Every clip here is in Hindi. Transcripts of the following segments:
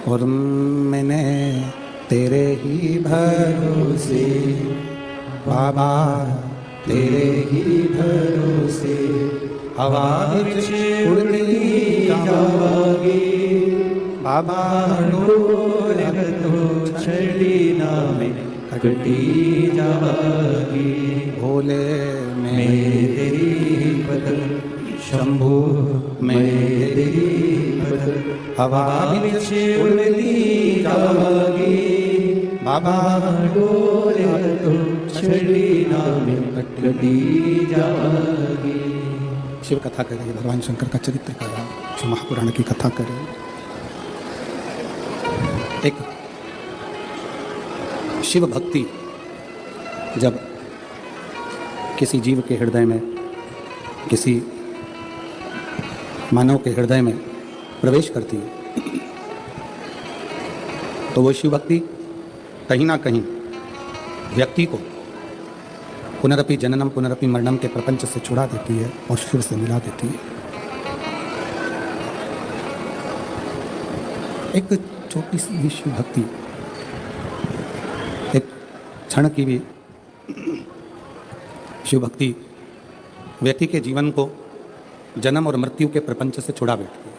और मैंने तेरे ही भरोसे बाबा, तेरे ही भरोसे हवा विच उड़ती जावागी बाबा, डोर तो छड़ी ना में कटी जावागी। भोले मैं तेरी बदल शंभु मैं तेरी बदल हवा विच उड़ती जावागी बाबा, डोर तो छड़ी ना में कटी जावागी। शिव कथा कर रही है, भगवान शंकर का चरित्र कर रहा है, शिव महापुराण की कथा कर रही है। एक शिव भक्ति जब किसी जीव के हृदय में, किसी मानव के हृदय में प्रवेश करती है तो वो शिव भक्ति कहीं ना कहीं व्यक्ति को पुनरपि जननम पुनरपि मरणम के प्रपंच से छुड़ा देती है और शिव से मिला देती है। एक छोटी सी शिव भक्ति, एक क्षण की भी शिव भक्ति व्यक्ति के जीवन को जन्म और मृत्यु के प्रपंच से छुड़ा बैठती है।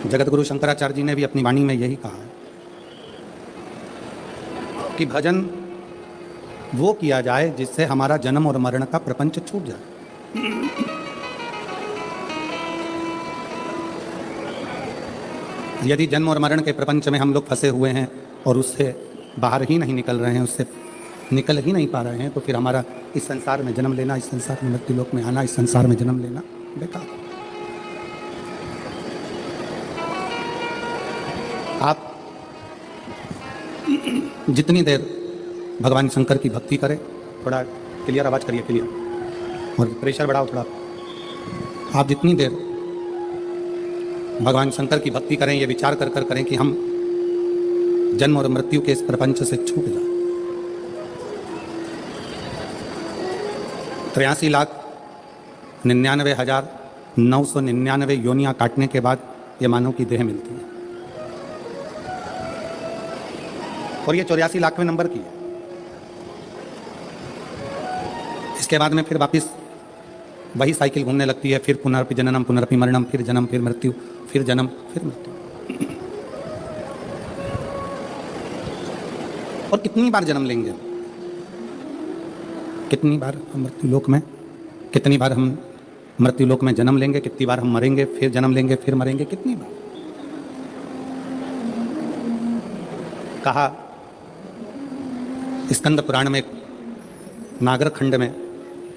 जगत गुरु शंकराचार्य जी ने भी अपनी वाणी में यही कहा है कि भजन वो किया जाए जिससे हमारा जन्म और मरण का प्रपंच छूट जाए। यदि जन्म और मरण के प्रपंच में हम लोग फंसे हुए हैं और उससे बाहर ही नहीं निकल रहे हैं, उससे निकल ही नहीं पा रहे हैं, तो फिर हमारा इस संसार में जन्म लेना, इस संसार में मृत्यु लोक में आना, इस संसार में जन्म लेना बेकार। आप जितनी देर भगवान शंकर की भक्ति करें, थोड़ा क्लियर आवाज़ करिए, क्लियर, और प्रेशर बढ़ाओ थोड़ा। आप जितनी देर भगवान शंकर की भक्ति करें, ये विचार कर कर करें कि हम जन्म और मृत्यु के इस प्रपंच से छूट जाए। 83,99,999 योनियां काटने के बाद ये मानव की देह मिलती है और ये 84 लाखवें नंबर की है। इसके बाद में फिर वापस वही साइकिल घूमने लगती है, फिर पुनरपि जननम पुनरपि मरणम, फिर जन्म फिर मृत्यु, फिर जन्म फिर मृत्यु। और कितनी बार जन्म लेंगे, कितनी बार हम मृत्यु लोक में, कितनी बार हम मृत्यु लोक में जन्म लेंगे, कितनी बार हम मरेंगे, फिर जन्म लेंगे, फिर मरेंगे, कितनी बार। कहा स्कंद पुराण में, नागर खंड में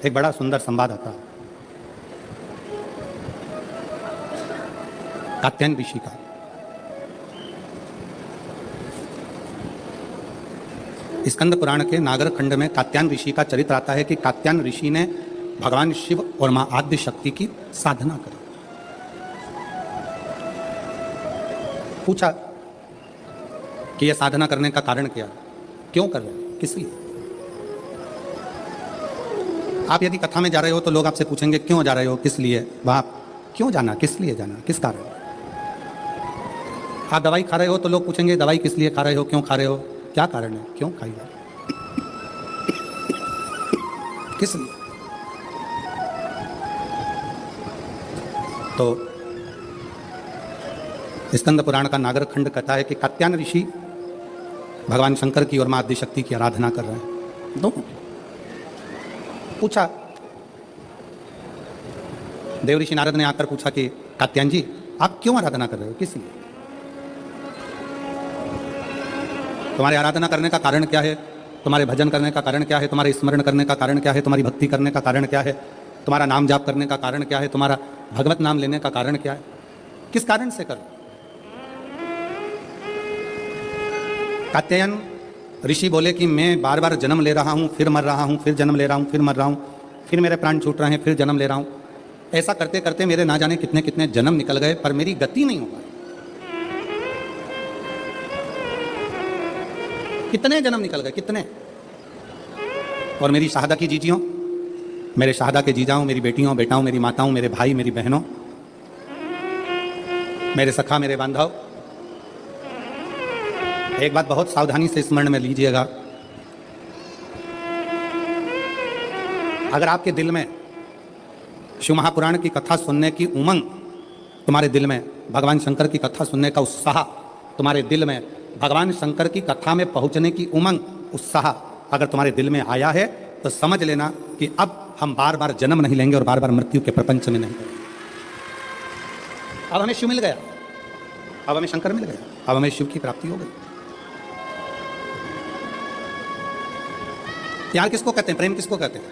एक बड़ा सुंदर संवाद आता है कात्यायन ऋषि का। स्कंद पुराण के नागर खंड में कात्यायन ऋषि का चरित्र आता है कि कात्यायन ऋषि ने भगवान शिव और मां आद्य शक्ति की साधना करी। पूछा कि यह साधना करने का कारण क्या है, क्यों कर रहे हैं, किस लिए। आप यदि कथा में जा रहे हो तो लोग आपसे पूछेंगे क्यों जा रहे हो, किस लिए, वहां क्यों जाना, किस लिए जाना, किस कारण। आप दवाई खा रहे हो तो लोग पूछेंगे दवाई किस लिए खा रहे हो, क्यों खा रहे हो, क्या कारण है, क्यों खाइए, किस लिए। तो स्कंद पुराण का नागर खंड कहता है कि कात्यायन ऋषि भगवान शंकर की और मां आद्य शक्ति की आराधना कर रहे हैं दोनों। पूछा, देव ऋषि नारद ने आकर पूछा कि कात्यायन जी आप क्यों आराधना कर रहे हो, किस लिए, तुम्हारे आराधना करने का कारण क्या है, तुम्हारे भजन करने का कारण क्या है, तुम्हारे स्मरण करने का कारण क्या है, तुम्हारी भक्ति करने का कारण क्या है, तुम्हारा नाम जाप करने का कारण क्या है, तुम्हारा भगवत नाम लेने का कारण क्या है, किस कारण से कर। कात्यायन ऋषि बोले कि मैं बार बार जन्म ले रहा हूँ, फिर मर रहा हूँ, फिर जन्म ले रहा हूँ, फिर मर रहा हूँ, फिर मेरे प्राण छूट रहे हैं, फिर जन्म ले रहा हूँ। ऐसा करते करते मेरे ना जाने कितने कितने जन्म निकल गए, पर मेरी गति नहीं हो पाई। कितने जन्म निकल गए, कितने। और मेरी शाहदा की जीजियों, मेरे शाहदा के जीजाओं, मेरी बेटियों बेटाओं, मेरी माताओं, मेरे भाई, मेरी बहनों, मेरे सखा, मेरे बांधव, एक बात बहुत सावधानी से स्मरण में लीजिएगा। अगर आपके दिल में शिव महापुराण की कथा सुनने की उमंग, तुम्हारे दिल में भगवान शंकर की कथा सुनने का उत्साह, तुम्हारे दिल में भगवान शंकर की कथा में पहुंचने की उमंग, उत्साह अगर तुम्हारे दिल में आया है तो समझ लेना कि अब हम बार बार जन्म नहीं लेंगे और बार बार मृत्यु के प्रपंच में नहीं करेंगे। अब हमें शिव मिल गया, अब हमें शंकर मिल गया, अब हमें शिव की प्राप्ति हो गई। प्यार किसको कहते हैं? प्रेम किसको कहते हैं?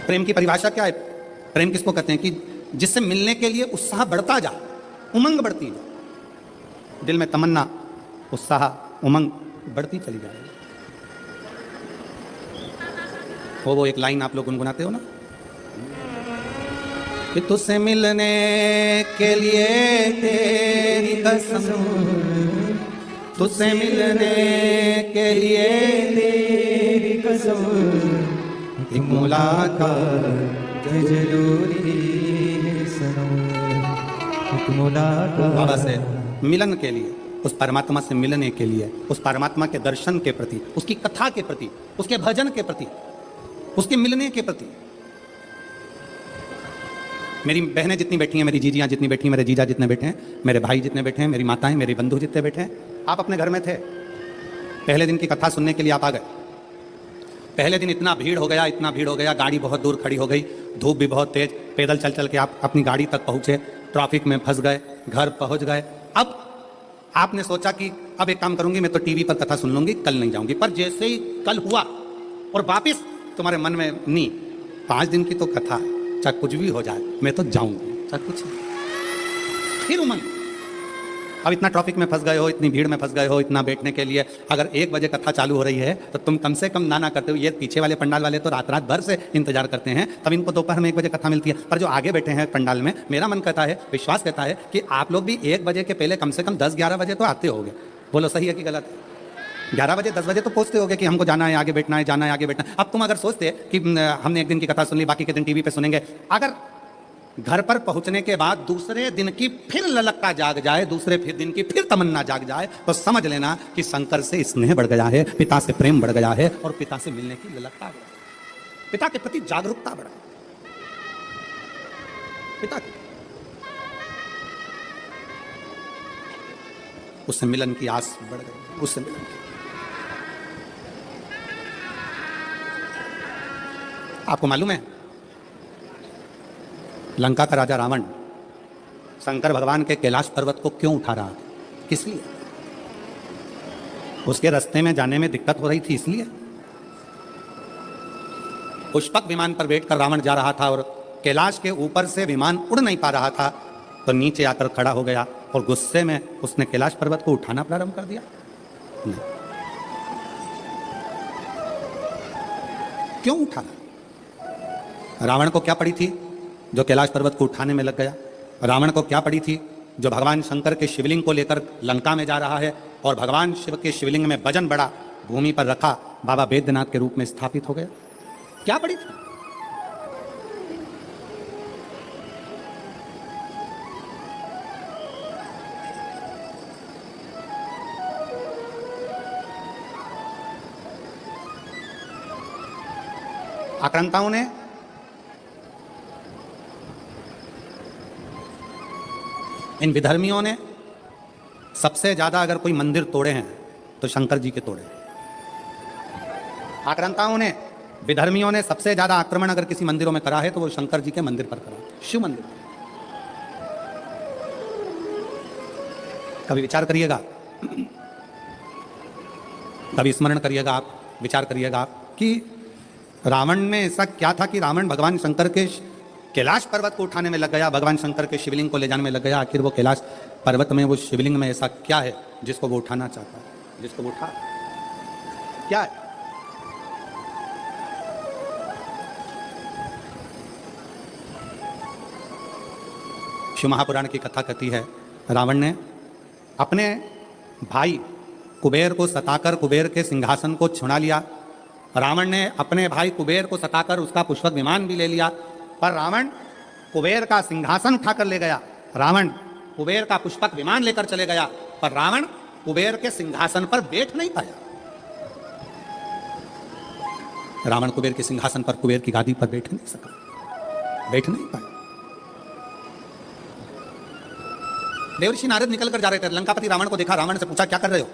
प्रेम की परिभाषा क्या है? प्रेम किसको कहते हैं? कि जिससे मिलने के लिए उत्साह बढ़ता जाए, उमंग बढ़ती जाए, दिल में तमन्ना, उत्साह, उमंग बढ़ती चली जाए। वो एक लाइन आप लोग गुनगुनाते हो ना, कि तुझसे मिलने के लिए तेरी कसम, तुझसे मिलने के लिए तेरी कसम, एक मुलाकात जरूरी है सनम, एक मुलाकात। बाबा से मिलन के लिए, उस परमात्मा से मिलने के लिए, उस परमात्मा के दर्शन के प्रति, उसकी कथा के प्रति, उसके भजन के प्रति, उसके मिलने के प्रति। मेरी बहनें जितनी बैठी हैं, मेरी जीजियाँ जितनी बैठी हैं, मेरे जीजा जितने बैठे हैं, मेरे भाई जितने बैठे हैं, मेरी माताएं, मेरे बंधु जितने बैठे हैं, आप अपने घर में थे, पहले दिन की कथा सुनने के लिए आप आ गए। पहले दिन इतना भीड़ हो गया, इतना भीड़ हो गया, गाड़ी बहुत दूर खड़ी हो गई, धूप भी बहुत तेज, पैदल चल चल के आप अपनी गाड़ी तक पहुंचे, ट्रैफिक में फंस गए, घर पहुंच गए। अब आपने सोचा कि अब एक काम करूंगी, मैं तो टीवी पर कथा सुन लूंगी, कल नहीं जाऊंगी। पर जैसे ही कल हुआ और वापिस तुम्हारे मन में नहीं, 5 दिन की तो कथा है, चाहे कुछ भी हो जाए मैं तो जाऊंगी, चाहे कुछ। फिर उमंग, अब इतना ट्रैफिक में फंस गए हो, इतनी भीड़ में फंस गए हो, इतना बैठने के लिए अगर 1 बजे कथा चालू हो रही है तो तुम कम से कम ना करते हो। ये पीछे वाले पंडाल वाले तो रात रात भर से इंतजार करते हैं, तब इनको दोपहर में 1 बजे कथा मिलती है। पर जो आगे बैठे हैं पंडाल में, मेरा मन कहता है, विश्वास कहता है कि आप लोग भी 1 बजे के पहले कम से कम 10-11 बजे तो आते होगे। बोलो सही है कि गलत है? 11 बजे 10 बजे तो पहुंचते होगे कि हमको जाना है, आगे बैठना है, जाना है, आगे बैठना है। अब तुम अगर सोचते कि हमने एक दिन की कथा सुन ली, बाकी के दिन टीवी पे सुनेंगे, अगर घर पर पहुंचने के बाद दूसरे दिन की फिर ललकता जाग जाए, दूसरे फिर दिन की फिर तमन्ना जाग जाए, तो समझ लेना कि शंकर से स्नेह बढ़ गया है, पिता से प्रेम बढ़ गया है और पिता से मिलने की ललकता बढ़ गई, पिता के प्रति जागरूकता बढ़ा, पिता की उससे मिलन की आस बढ़ गई, उससे मिलन की। आपको मालूम है लंका का राजा रावण शंकर भगवान के कैलाश पर्वत को क्यों उठा रहा था? किस लिए? उसके रास्ते में जाने में दिक्कत हो रही थी, इसलिए। पुष्पक विमान पर बैठकर रावण जा रहा था और कैलाश के ऊपर से विमान उड़ नहीं पा रहा था, तो नीचे आकर खड़ा हो गया और गुस्से में उसने कैलाश पर्वत को उठाना प्रारंभ कर दिया। नहीं। क्यों उठा? रावण को क्या पड़ी थी जो कैलाश पर्वत को उठाने में लग गया? रावण को क्या पड़ी थी जो भगवान शंकर के शिवलिंग को लेकर लंका में जा रहा है और भगवान शिव के शिवलिंग में वजन बड़ा भूमि पर रखा, बाबा बैद्यनाथ के रूप में स्थापित हो गया? क्या पड़ी थी? आक्रांताओं ने इन विधर्मियों ने सबसे ज्यादा अगर कोई मंदिर तोड़े हैं तो शंकर जी के तोड़े। आक्रांताओं ने, विधर्मियों ने सबसे ज्यादा आक्रमण अगर किसी मंदिरों में करा है तो वो शंकर जी के मंदिर पर करा, शिव मंदिर। कभी विचार करिएगा, कभी स्मरण करिएगा, आप विचार करिएगा कि रावण में ऐसा क्या था कि रावण भगवान शंकर के कैलाश पर्वत को उठाने में लग गया, भगवान शंकर के शिवलिंग को ले जाने में लग गया। आखिर वो कैलाश पर्वत में, वो शिवलिंग में ऐसा क्या है जिसको वो उठाना चाहता है, जिसको वो उठा? क्या है? शिव महापुराण की कथा कहती है, रावण ने अपने भाई कुबेर को सताकर कुबेर के सिंहासन को छुड़ा लिया। रावण ने अपने भाई कुबेर को सताकर उसका पुष्पक विमान भी ले लिया। पर रावण कुबेर का सिंहासन उठाकर ले गया। रावण कुबेर का पुष्पक विमान लेकर चले गया, पर रावण कुबेर के सिंहासन पर बैठ नहीं पाया। रावण कुबेर के सिंहासन पर, कुबेर की गादी पर बैठ नहीं सका, बैठ नहीं पाया। देवर्षि नारद निकल कर जा रहे थे, लंकापति रावण को देखा, रावण से पूछा क्या कर रहे हो?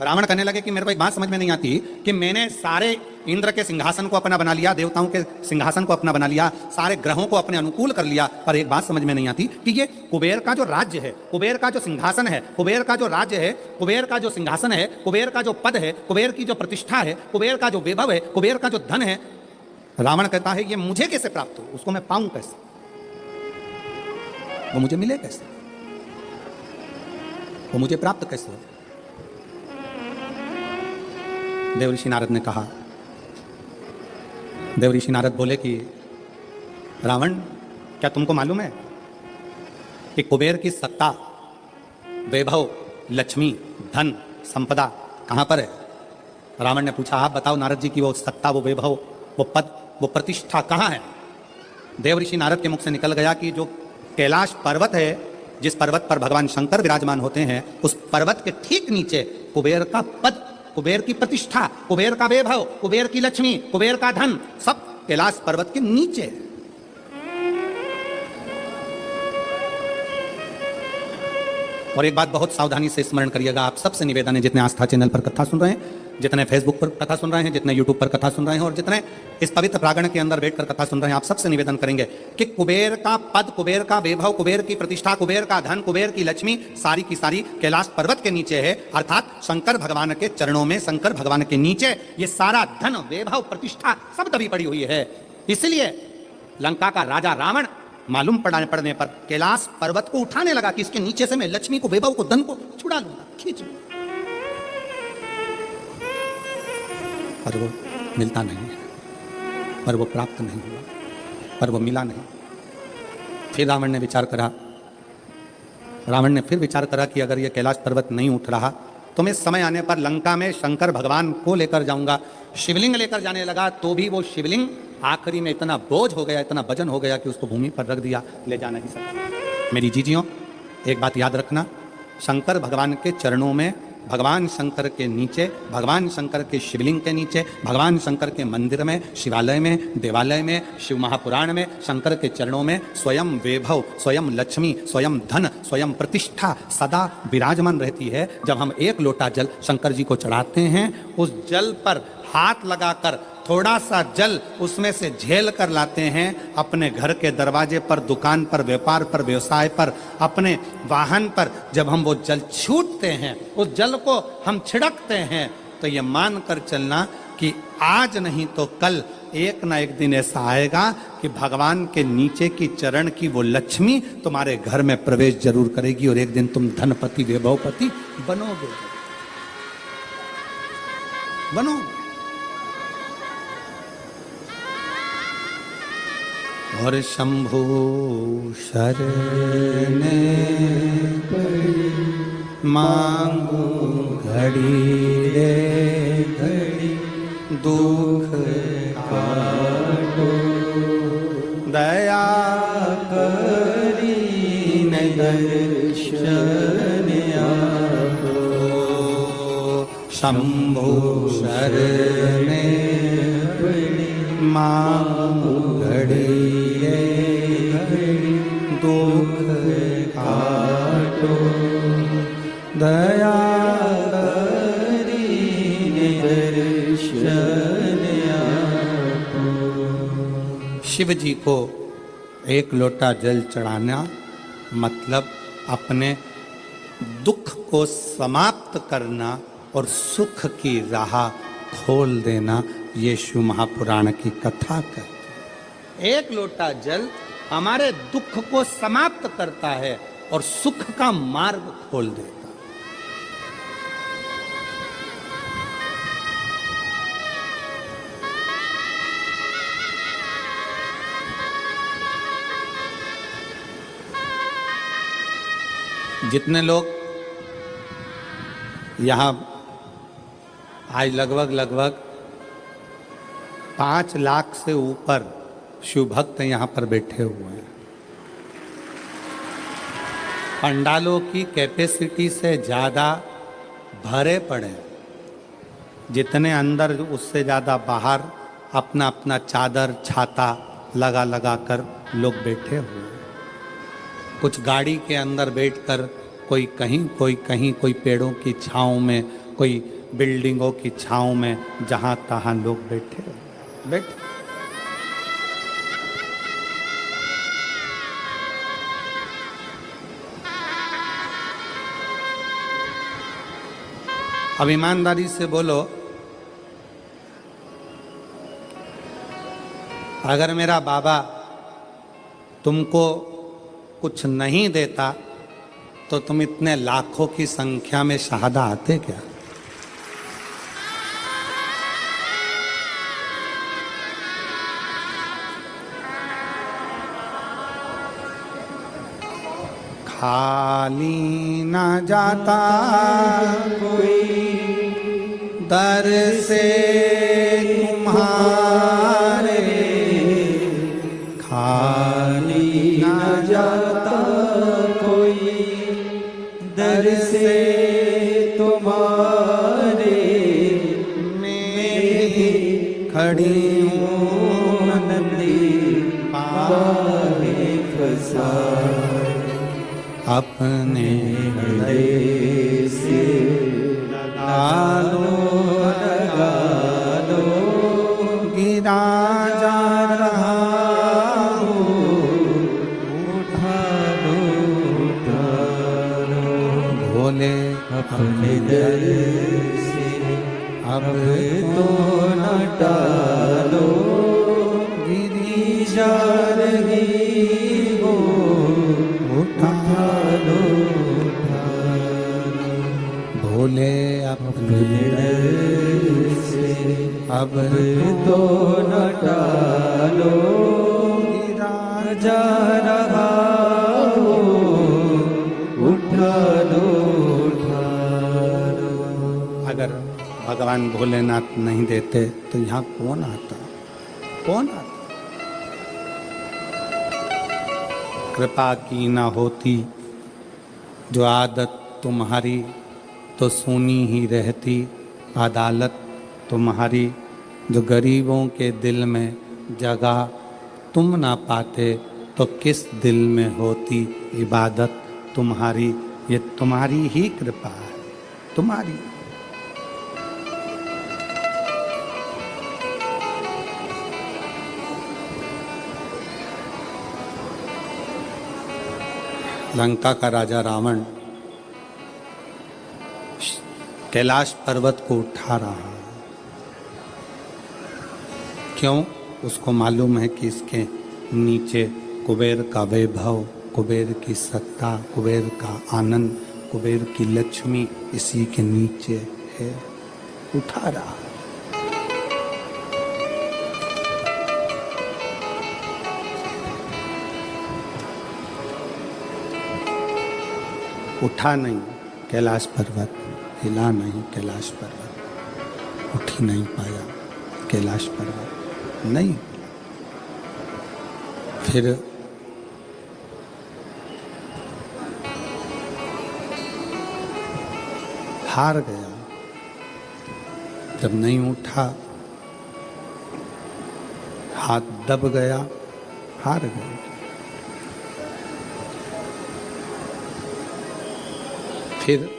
रावण कहने लगे कि मेरे को एक बात समझ में नहीं आती कि मैंने सारे इंद्र के सिंहासन को अपना बना लिया, देवताओं के सिंहासन को अपना बना लिया, सारे ग्रहों को अपने अनुकूल कर लिया, पर एक बात समझ में नहीं आती कि ये कुबेर का जो राज्य है, कुबेर का जो सिंहासन है, कुबेर का जो राज्य है, कुबेर का जो सिंहासन है, कुबेर का जो पद है, कुबेर की जो प्रतिष्ठा है, कुबेर का जो वैभव है, कुबेर का जो धन है, रावण कहता है ये मुझे कैसे प्राप्त हो, उसको मैं पाऊं कैसे, वो मुझे मिले कैसे, वो मुझे प्राप्त कैसे हो? देवऋषि नारद ने कहा, देवऋषि नारद बोले कि रावण, क्या तुमको मालूम है कि कुबेर की सत्ता, वैभव, लक्ष्मी, धन, संपदा कहां पर है? रावण ने पूछा, आप बताओ नारद जी की वो सत्ता, वो वैभव, वो पद, वो प्रतिष्ठा कहां है? देवऋषि नारद के मुख से निकल गया कि जो कैलाश पर्वत है, जिस पर्वत पर भगवान शंकर विराजमान होते हैं, उस पर्वत के ठीक नीचे कुबेर का पद, कुबेर की प्रतिष्ठा, कुबेर का वैभव, कुबेर की लक्ष्मी, कुबेर का धन, सब कैलाश पर्वत के नीचे। और एक बात बहुत सावधानी से स्मरण करिएगा, आप सबसे निवेदन है, जितने आस्था चैनल पर कथा सुन रहे हैं, जितने फेसबुक पर कथा सुन रहे हैं, जितने यूट्यूब पर कथा सुन रहे हैं, और जितने इस पवित्र प्रांगण के अंदर बैठकर कथा सुन रहे हैं, आप सबसे निवेदन करेंगे कि कुबेर का पद, कुबेर का वैभव, कुबेर की प्रतिष्ठा, कुबेर का धन, कुबेर की लक्ष्मी सारी की सारी कैलाश पर्वत के नीचे है, अर्थात शंकर भगवान के चरणों में, शंकर भगवान के नीचे ये सारा धन, वैभव, प्रतिष्ठा सब दबी पड़ी हुई है। इसलिए लंका का राजा रावण मालूम पड़ने पर कैलाश पर्वत को उठाने लगा कि इसके नीचे से मैं लक्ष्मी को, वैभव को, धन को छुड़ा लूंगा, खींच लूंगा, पर वो मिलता नहीं है, पर वो प्राप्त नहीं हुआ, पर वो मिला नहीं। फिर रावण ने विचार करा, रावण ने फिर विचार करा कि अगर ये कैलाश पर्वत नहीं उठ रहा तो मैं समय आने पर लंका में शंकर भगवान को लेकर जाऊंगा। शिवलिंग लेकर जाने लगा तो भी वो शिवलिंग आखिरी में इतना बोझ हो गया, इतना वजन हो गया कि उसको भूमि पर रख दिया, ले जा नहीं सका। मेरी जीजियों, एक बात याद रखना, शंकर भगवान के चरणों में, भगवान शंकर के नीचे, भगवान शंकर के शिवलिंग के नीचे, भगवान शंकर के मंदिर में, शिवालय में, देवालय में, शिव महापुराण में, शंकर के चरणों में स्वयं वैभव, स्वयं लक्ष्मी, स्वयं धन, स्वयं प्रतिष्ठा सदा विराजमान रहती है। जब हम एक लोटा जल शंकर जी को चढ़ाते हैं, उस जल पर हाथ लगाकर थोड़ा सा जल उसमें से झेल कर लाते हैं, अपने घर के दरवाजे पर, दुकान पर, व्यापार पर, व्यवसाय पर, अपने वाहन पर जब हम वो जल छूटते हैं, उस जल को हम छिड़कते हैं, तो ये मान कर चलना कि आज नहीं तो कल एक ना एक दिन ऐसा आएगा कि भगवान के नीचे की चरण की वो लक्ष्मी तुम्हारे घर में प्रवेश जरूर करेगी और एक दिन तुम धनपति, वैभवपति बनोगे, बनोगे। और शंभु शरण पड़ी मांगू घड़ी रे घड़ी, दुख काटो दया करी न दर्शन आपो। शंभु शरण पड़ी मांगू घड़ी दुख काटो दया करी दर्शन आपो। शिव जी को एक लोटा जल चढ़ाना मतलब अपने दुख को समाप्त करना और सुख की राह खोल देना। ये शिव महापुराण की कथा कहती है। एक लोटा जल हमारे दुख को समाप्त करता है और सुख का मार्ग खोल देता है। जितने लोग यहाँ आज लगभग 5 लाख से ऊपर शिव भक्त यहाँ पर बैठे हुए हैं, पंडालों की कैपेसिटी से ज़्यादा भरे पड़े, जितने अंदर उससे ज़्यादा बाहर अपना अपना चादर छाता लगा लगा कर लोग बैठे हुए। कुछ गाड़ी के अंदर बैठकर कोई कहीं कोई पेड़ों की छाँव में, कोई बिल्डिंगों की छाँव में, जहाँ तहाँ लोग बैठे बैठे। अब ईमानदारी से बोलो, अगर मेरा बाबा तुमको कुछ नहीं देता तो तुम इतने लाखों की संख्या में शहादा आते क्या? खाली ना जाता कोई दर से तुम्हारे, खाली ना जाता कोई दर से तुम्हारे, मैं भी खड़ी हूँ नदी पावे फसा, अपने हृदय से लगा लो, गिरा जा रहा भोले अपने दर से अब तो न टालो, गिरी जा रही हो, उठा लो भोले अपने दर से अब तो न टालो, गिरा जा रहा हो, उठा लो। अगर भगवान भोलेनाथ नहीं देते तो यहाँ कौन आता? कौन आता? कृपा की ना होती जो आदत तुम्हारी, तो सुनी ही रहती अदालत तुम्हारी। जो गरीबों के दिल में जगह तुम ना पाते तो किस दिल में होती इबादत तुम्हारी। ये तुम्हारी ही कृपा है, तुम्हारी। लंका का राजा रावण कैलाश पर्वत को उठा रहा है। क्यों? उसको मालूम है कि इसके नीचे कुबेर का वैभव, कुबेर की सत्ता, कुबेर का आनंद, कुबेर की लक्ष्मी इसी के नीचे है। उठा रहा। उठा नहीं कैलाश पर्वत, हिला नहीं कैलाश पर्वत, उठ ही नहीं पाया कैलाश पर्वत, नहीं। फिर हार गया। जब नहीं उठा, हाथ दब गया, हार गया। फिर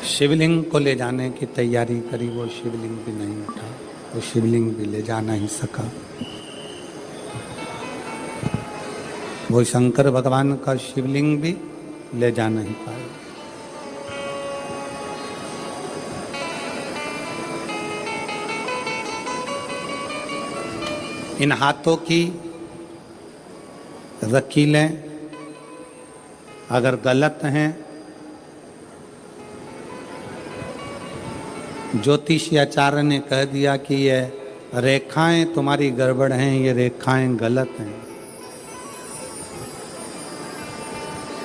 शिवलिंग को ले जाने की तैयारी करी, वो शिवलिंग भी नहीं उठा, वो शिवलिंग भी ले जा नहीं सका। वो शंकर भगवान का शिवलिंग भी ले जा नहीं पाए। इन हाथों की रकीलें अगर गलत हैं, ज्योतिषाचार्य ने कह दिया कि ये रेखाएं तुम्हारी गड़बड़ हैं, ये रेखाएं गलत हैं,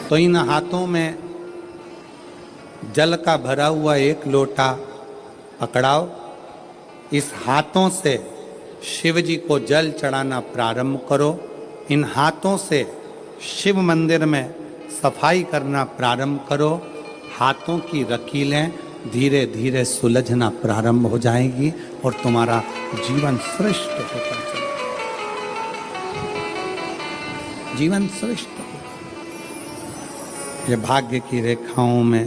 तो इन हाथों में जल का भरा हुआ एक लोटा पकड़ाओ। इस हाथों से शिव जी को जल चढ़ाना प्रारंभ करो। इन हाथों से शिव मंदिर में सफाई करना प्रारंभ करो, हाथों की लकीरें धीरे धीरे सुलझना प्रारंभ हो जाएगी और तुम्हारा जीवन श्रेष्ठ होता चलेगा, जीवन श्रेष्ठ होगा। ये भाग्य की रेखाओं में,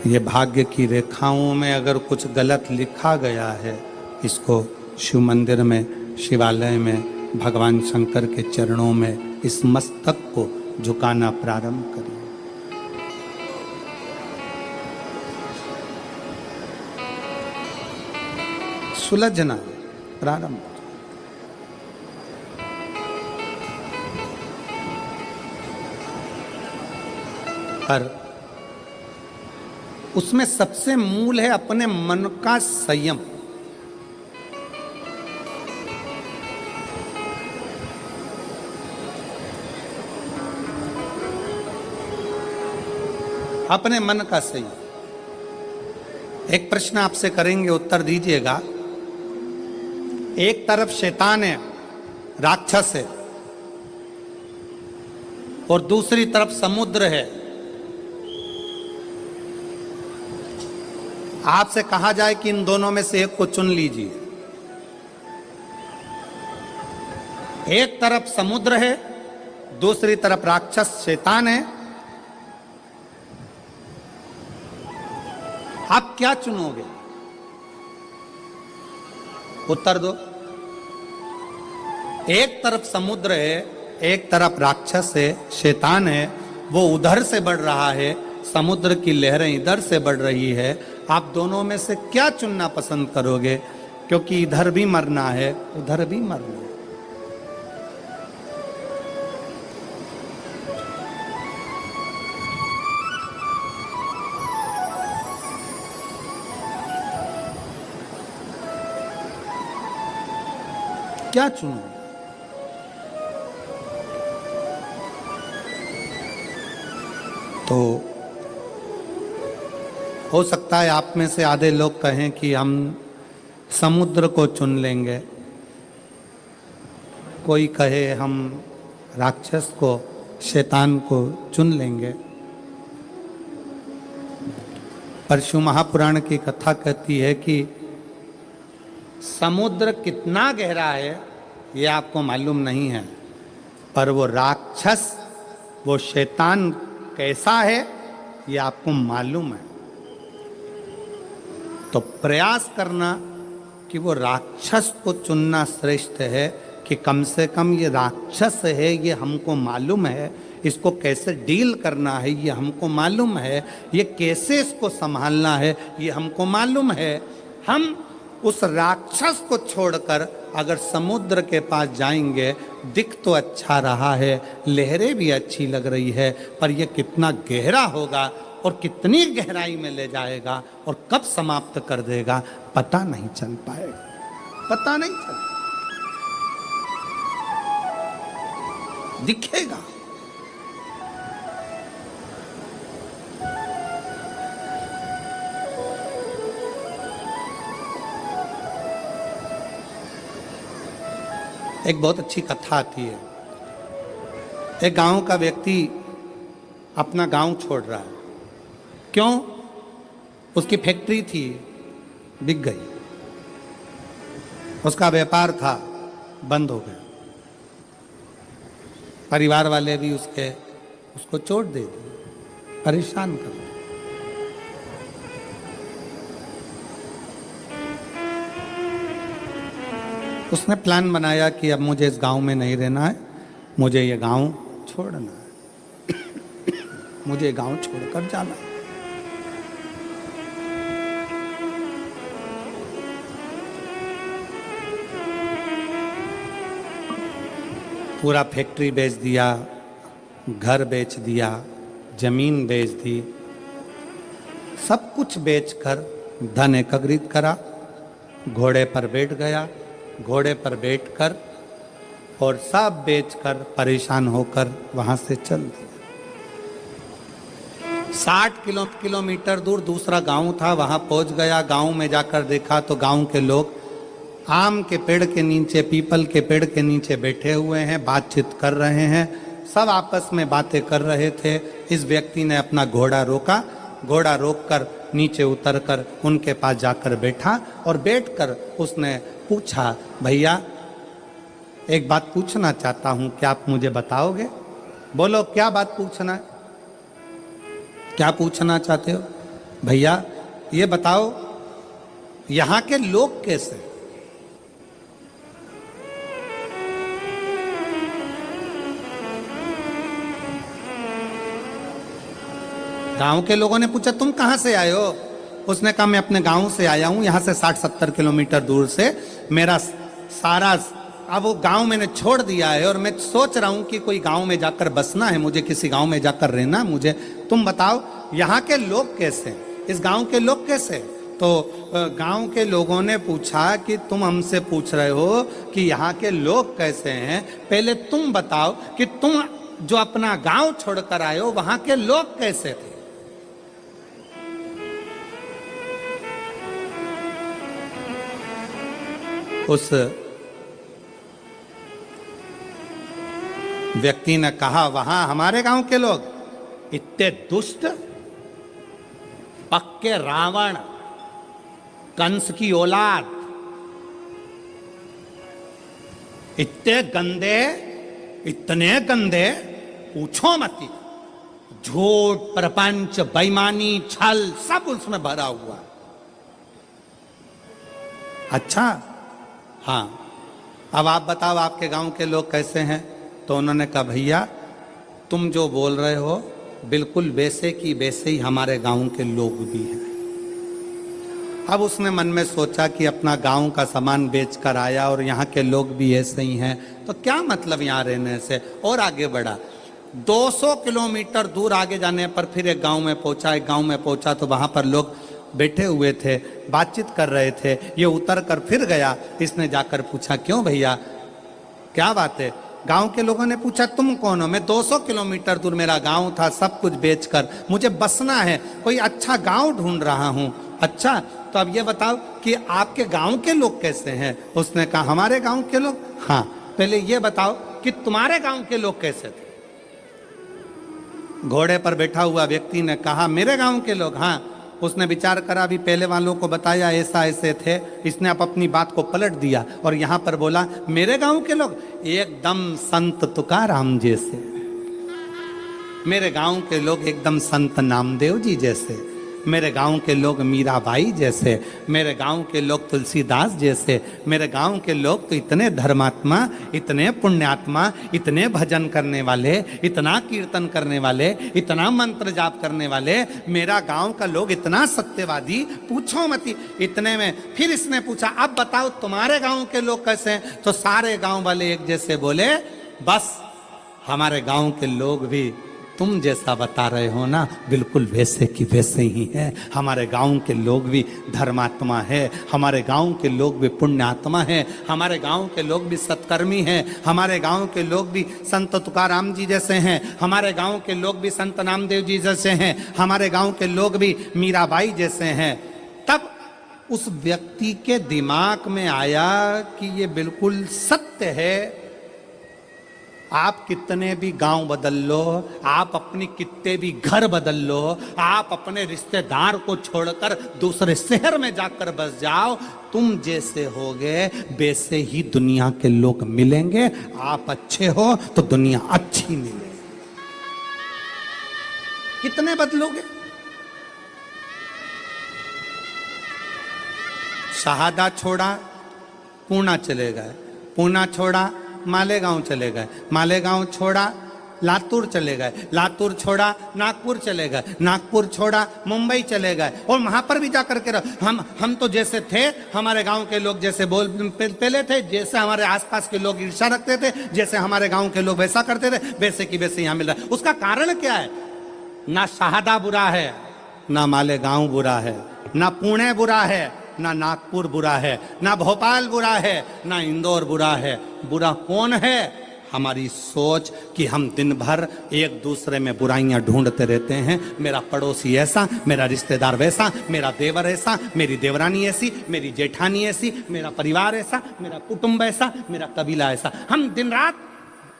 ये भाग्य की रेखाओं में अगर कुछ गलत लिखा गया है, इसको शिव मंदिर में, शिवालय में, भगवान शंकर के चरणों में इस मस्तक को झुकाना प्रारंभ करिए। सुलझना प्रारंभ। पर उसमें सबसे मूल है अपने मन का संयम। अपने मन का संयम। एक प्रश्न आपसे करेंगे, उत्तर दीजिएगा। एक तरफ शैतान है, राक्षस है, और दूसरी तरफ समुद्र है। आपसे कहा जाए कि इन दोनों में से एक को चुन लीजिए। एक तरफ समुद्र है, दूसरी तरफ राक्षस शैतान है। आप क्या चुनोगे? उत्तर दो। एक तरफ समुद्र है, एक तरफ राक्षस है, शैतान है, वो उधर से बढ़ रहा है, समुद्र की लहरें इधर से बढ़ रही है। आप दोनों में से क्या चुनना पसंद करोगे? क्योंकि इधर भी मरना है, उधर भी मरना है। क्या चुनो? तो हो सकता है आप में से आधे लोग कहें कि हम समुद्र को चुन लेंगे, कोई कहे हम राक्षस को, शैतान को चुन लेंगे। पर शिव महापुराण की कथा कहती है कि समुद्र कितना गहरा है ये आपको मालूम नहीं है, पर वो राक्षस, वो शैतान कैसा है ये आपको मालूम है। तो प्रयास करना कि वो राक्षस को चुनना श्रेष्ठ है, कि कम से कम ये राक्षस है, ये हमको मालूम है, इसको कैसे डील करना है ये हमको मालूम है, ये कैसे इसको संभालना है ये हमको मालूम है। हम उस राक्षस को छोड़कर अगर समुद्र के पास जाएंगे, दिख तो अच्छा रहा है, लहरें भी अच्छी लग रही है, पर यह कितना गहरा होगा और कितनी गहराई में ले जाएगा और कब समाप्त कर देगा पता नहीं चल पाएगा, पता नहीं चल, दिखेगा। एक बहुत अच्छी कथा आती है। एक गांव का व्यक्ति अपना गांव छोड़ रहा है। क्यों? उसकी फैक्ट्री थी, बिक गई, उसका व्यापार था, बंद हो गया, परिवार वाले भी उसको चोट दे दी, परेशान कर दिया। उसने प्लान बनाया कि अब मुझे इस गांव में नहीं रहना है, मुझे ये गांव छोड़ना है, मुझे गांव छोड़कर जाना है। पूरा फैक्ट्री बेच दिया, घर बेच दिया, जमीन बेच दी, सब कुछ बेचकर धन एकत्रित करा, घोड़े पर बैठ गया, घोड़े पर बैठकर और सब बेचकर परेशान होकर वहां से चल दिया। 60 किलोमीटर दूर दूसरा गांव था, वहां पहुंच गया। गांव में जाकर देखा तो गांव के लोग आम के पेड़ के नीचे, पीपल के पेड़ के नीचे बैठे हुए हैं, बातचीत कर रहे हैं, सब आपस में बातें कर रहे थे। इस व्यक्ति ने अपना घोड़ा रोका, घोड़ा रोककर नीचे उतरकर उनके पास जाकर बैठा और बैठकर उसने पूछा, भैया एक बात पूछना चाहता हूं, क्या आप मुझे बताओगे? बोलो क्या बात पूछना है, क्या पूछना चाहते हो? भैया ये बताओ यहां के लोग कैसे? गांव के लोगों ने पूछा तुम कहां से आए हो? उसने कहा मैं अपने गांव से आया हूं, यहां से 60-70 किलोमीटर दूर से। मेरा सारा अब वो गांव मैंने छोड़ दिया है और मैं सोच रहा हूं कि कोई गांव में जाकर बसना है, मुझे किसी गांव में जाकर रहना मुझे। तुम बताओ यहाँ के लोग कैसे, इस गांव के लोग कैसे? तो गांव के लोगों ने पूछा कि तुम हमसे पूछ रहे हो कि यहाँ के लोग कैसे हैं, पहले तुम बताओ कि तुम जो अपना गांव छोड़कर आए हो वहां के लोग कैसे थे? उस व्यक्ति ने कहा वहां हमारे गांव के लोग इतने दुष्ट, पक्के रावण, कंस की औलाद, इतने गंदे पूछो मत। झूठ, प्रपंच, बेईमानी, छल सब उसमें भरा हुआ। अच्छा हाँ, अब आप बताओ आपके गांव के लोग कैसे हैं? तो उन्होंने कहा भैया तुम जो बोल रहे हो बिल्कुल वैसे की वैसे ही हमारे गांव के लोग भी हैं। अब उसने मन में सोचा कि अपना गांव का सामान बेचकर आया और यहाँ के लोग भी ऐसे ही हैं, तो क्या मतलब यहाँ रहने से, और आगे बढ़ा। 200 किलोमीटर दूर आगे जाने पर फिर एक गांव में पहुंचा। एक गांव में पहुंचा तो वहां पर लोग बैठे हुए थे, बातचीत कर रहे थे। ये उतर कर फिर गया, इसने जाकर पूछा क्यों भैया क्या बात है? गांव के लोगों ने पूछा तुम कौन हो? मैं 200 किलोमीटर दूर मेरा गांव था, सब कुछ बेचकर मुझे बसना है, कोई अच्छा गांव ढूंढ रहा हूं। अच्छा तो अब ये बताओ कि आपके गांव के लोग कैसे हैं? उसने कहा हमारे गांव के लोग, हाँ पहले ये बताओ कि तुम्हारे गांव के लोग कैसे थे? घोड़े पर बैठा हुआ व्यक्ति ने कहा मेरे गांव के लोग, हाँ। उसने विचार करा, अभी पहले वालों को बताया ऐसा ऐसे थे, इसने अब अपनी बात को पलट दिया और यहां पर बोला मेरे गांव के लोग एकदम संत तुकाराम जैसे, मेरे गांव के लोग एकदम संत नामदेव जी जैसे, मेरे गांव के लोग मीराबाई जैसे, मेरे गांव के लोग तुलसीदास जैसे, मेरे गांव के लोग तो इतने धर्मात्मा, इतने पुण्यात्मा, इतने भजन करने वाले, इतना कीर्तन करने वाले, इतना मंत्र जाप करने वाले, मेरा गांव का लोग इतना सत्यवादी, पूछो मत। इतने में फिर इसने पूछा अब बताओ तुम्हारे गांव के लोग कैसे हैं? तो सारे गांव वाले एक जैसे बोले बस हमारे गांव के लोग भी तुम जैसा बता रहे हो ना बिल्कुल वैसे की वैसे ही है। हमारे गांव के लोग भी धर्मात्मा है, हमारे गांव के लोग भी पुण्यात्मा है, हमारे गांव के लोग भी सत्कर्मी हैं, हमारे गांव के लोग भी संत तुकाराम जी जैसे हैं, हमारे गांव के लोग भी संत नामदेव जी जैसे हैं, हमारे गांव के लोग भी मीराबाई जैसे हैं। तब उस व्यक्ति के दिमाग में आया कि ये बिल्कुल सत्य है। आप कितने भी गांव बदल लो, आप अपनी कितने भी घर बदल लो, आप अपने रिश्तेदार को छोड़कर दूसरे शहर में जाकर बस जाओ, तुम जैसे होगे वैसे ही दुनिया के लोग मिलेंगे। आप अच्छे हो तो दुनिया अच्छी मिलेगी। कितने बदलोगे? शहादा छोड़ा पूना चले गए, पूना छोड़ा मालेगांव चले गए, मालेगांव छोड़ा लातूर चले गए, लातूर छोड़ा नागपुर चले गए, नागपुर छोड़ा मुंबई चले गए और वहां पर भी जाकर के हम तो जैसे थे, हमारे गांव के लोग जैसे पहले थे, जैसे हमारे आसपास के लोग ईर्ष्या रखते थे, जैसे हमारे गांव के लोग वैसा करते थे, वैसे की वैसे यहां मिल रहा है। उसका कारण क्या है? ना शहादा बुरा है, ना मालेगांव बुरा है, ना पुणे बुरा है, ना नागपुर बुरा है, ना भोपाल बुरा है, ना इंदौर बुरा है। बुरा कौन है? हमारी सोच कि हम दिन भर एक दूसरे में बुराइयां ढूंढते रहते हैं। मेरा पड़ोसी ऐसा, मेरा रिश्तेदार वैसा, मेरा देवर ऐसा, मेरी देवरानी ऐसी, मेरी जेठानी ऐसी, मेरा परिवार ऐसा, मेरा कुटुंब ऐसा, मेरा कबीला ऐसा। हम दिन रात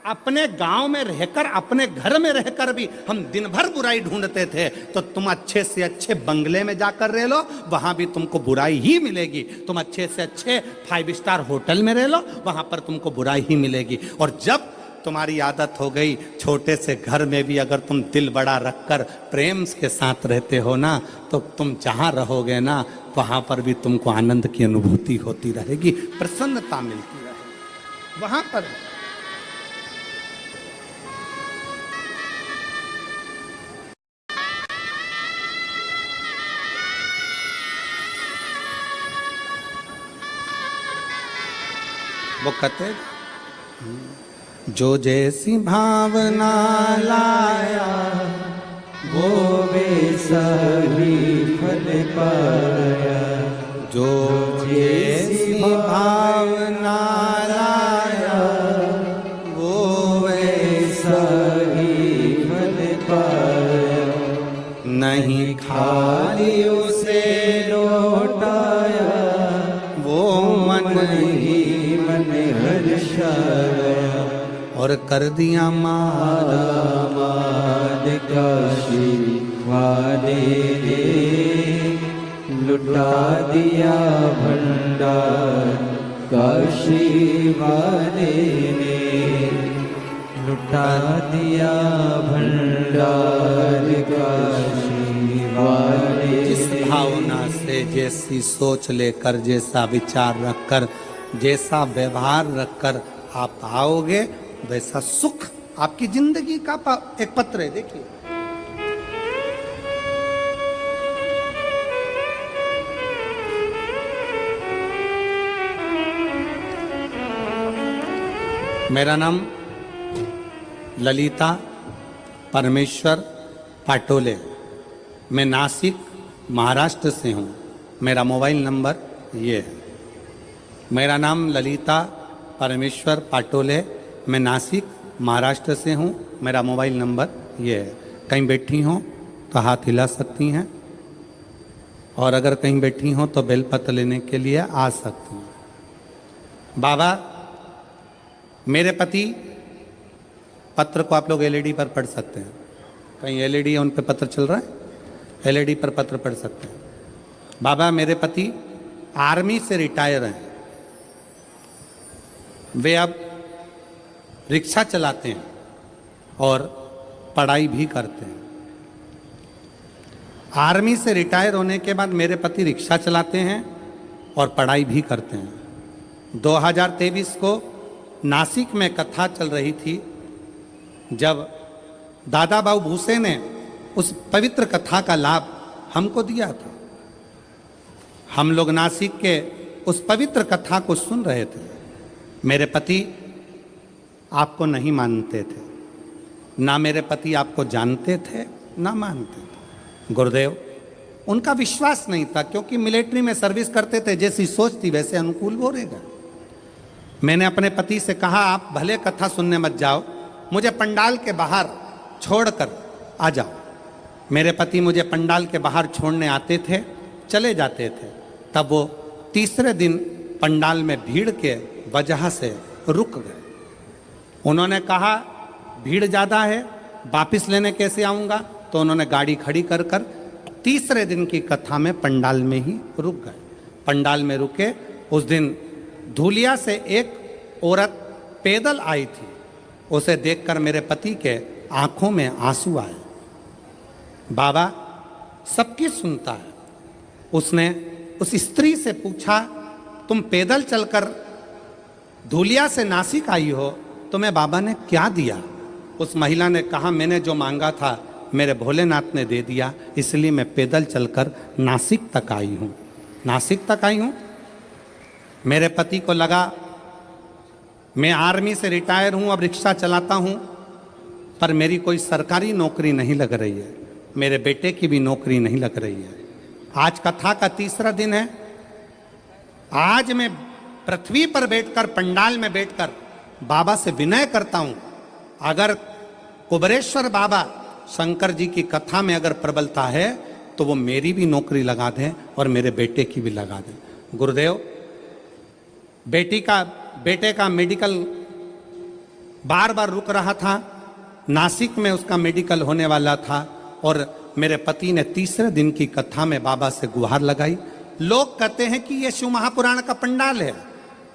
अपने गांव में रहकर, अपने घर में रहकर भी हम दिन भर बुराई ढूंढते थे। तो तुम अच्छे से अच्छे बंगले में जाकर रह लो, वहां भी तुमको बुराई ही मिलेगी। तुम अच्छे से अच्छे 5 स्टार होटल में रह लो, वहां पर तुमको बुराई ही मिलेगी। और जब तुम्हारी आदत हो गई छोटे से घर में भी अगर तुम दिल बड़ा रखकर प्रेम के साथ रहते हो ना, तो तुम जहां रहोगे ना, वहां पर भी तुमको आनंद की अनुभूति होती रहेगी, प्रसन्नता मिलती रहेगी वहां पर। वो कहते जो जैसी भावना लाया वो वैसा ही फल पाया। जो जैसी भावना लाया वो वैसा ही फल पाया। नहीं खाली उसे लौटाया वो मन ही मन हर्षाया। और कर दिया माला माद काशी वाले ने लुटा दिया भंडार। काशी वाले ने लुटा दिया भंडार। काशी वाले जिस भावना से, जैसी सोच लेकर, जैसा विचार रखकर, जैसा व्यवहार रखकर आप आओगे, वैसा सुख आपकी जिंदगी का एक पत्र है। देखिए, मेरा नाम ललिता परमेश्वर पाटोले, मैं नासिक महाराष्ट्र से हूँ। मेरा मोबाइल नंबर ये है। मेरा नाम ललिता परमेश्वर पाटोले, मैं नासिक महाराष्ट्र से हूँ। मेरा मोबाइल नंबर ये है। कहीं बैठी हों तो हाथ हिला सकती हैं, और अगर कहीं बैठी हों तो बेलपत्र लेने के लिए आ सकती हैं। बाबा, मेरे पति, पत्र को आप लोग एलईडी पर पढ़ सकते हैं। कहीं एलईडी है उन पर पत्र चल रहा है, एलईडी पर पत्र पढ़ सकते हैं। बाबा, मेरे पति आर्मी से रिटायर हैं। वे अब रिक्शा चलाते हैं और पढ़ाई भी करते हैं। आर्मी से रिटायर होने के बाद मेरे पति रिक्शा चलाते हैं और पढ़ाई भी करते हैं। 2023 को नासिक में कथा चल रही थी, जब दादा बाबू भूसे ने उस पवित्र कथा का लाभ हमको दिया था। हम लोग नासिक के उस पवित्र कथा को सुन रहे थे। मेरे पति आपको नहीं मानते थे, ना मेरे पति आपको जानते थे ना मानते थे। गुरुदेव, उनका विश्वास नहीं था, क्योंकि मिलिट्री में सर्विस करते थे। जैसी सोच थी वैसे अनुकूल बोलेगा। मैंने अपने पति से कहा, आप भले कथा सुनने मत जाओ, मुझे पंडाल के बाहर छोड़कर आ जाओ। मेरे पति मुझे पंडाल के बाहर छोड़ने आते थे, चले जाते थे। तब वो तीसरे दिन पंडाल में भीड़ के वजह से रुक गए। उन्होंने कहा, भीड़ ज़्यादा है, वापस लेने कैसे आऊँगा? तो उन्होंने गाड़ी खड़ी कर कर तीसरे दिन की कथा में पंडाल में ही रुक गए। पंडाल में रुके। उस दिन धूलिया से एक औरत पैदल आई थी। उसे देखकर मेरे पति के आंखों में आंसू आए। बाबा सबकी सुनता है। उसने उस स्त्री से पूछा, तुम पैदल चलकर धूलिया से नासिक आई हो, तुम्हें बाबा ने क्या दिया? उस महिला ने कहा, मैंने जो मांगा था मेरे भोलेनाथ ने दे दिया, इसलिए मैं पैदल चलकर नासिक तक आई हूँ। नासिक तक आई हूँ। मेरे पति को लगा मैं आर्मी से रिटायर हूँ, अब रिक्शा चलाता हूँ, पर मेरी कोई सरकारी नौकरी नहीं लग रही है, मेरे बेटे की भी नौकरी नहीं लग रही है। आज कथा का तीसरा दिन है। आज मैं पृथ्वी पर बैठकर, पंडाल में बैठकर बाबा से विनय करता हूं, अगर कुबरेश्वर बाबा शंकर जी की कथा में अगर प्रबलता है तो वो मेरी भी नौकरी लगा दें और मेरे बेटे की भी लगा दें। गुरुदेव, बेटे का मेडिकल बार बार रुक रहा था, नासिक में उसका मेडिकल होने वाला था, और मेरे पति ने तीसरे दिन की कथा में बाबा से गुहार लगाई। लोग कहते हैं कि ये शिव महापुराण का पंडाल है।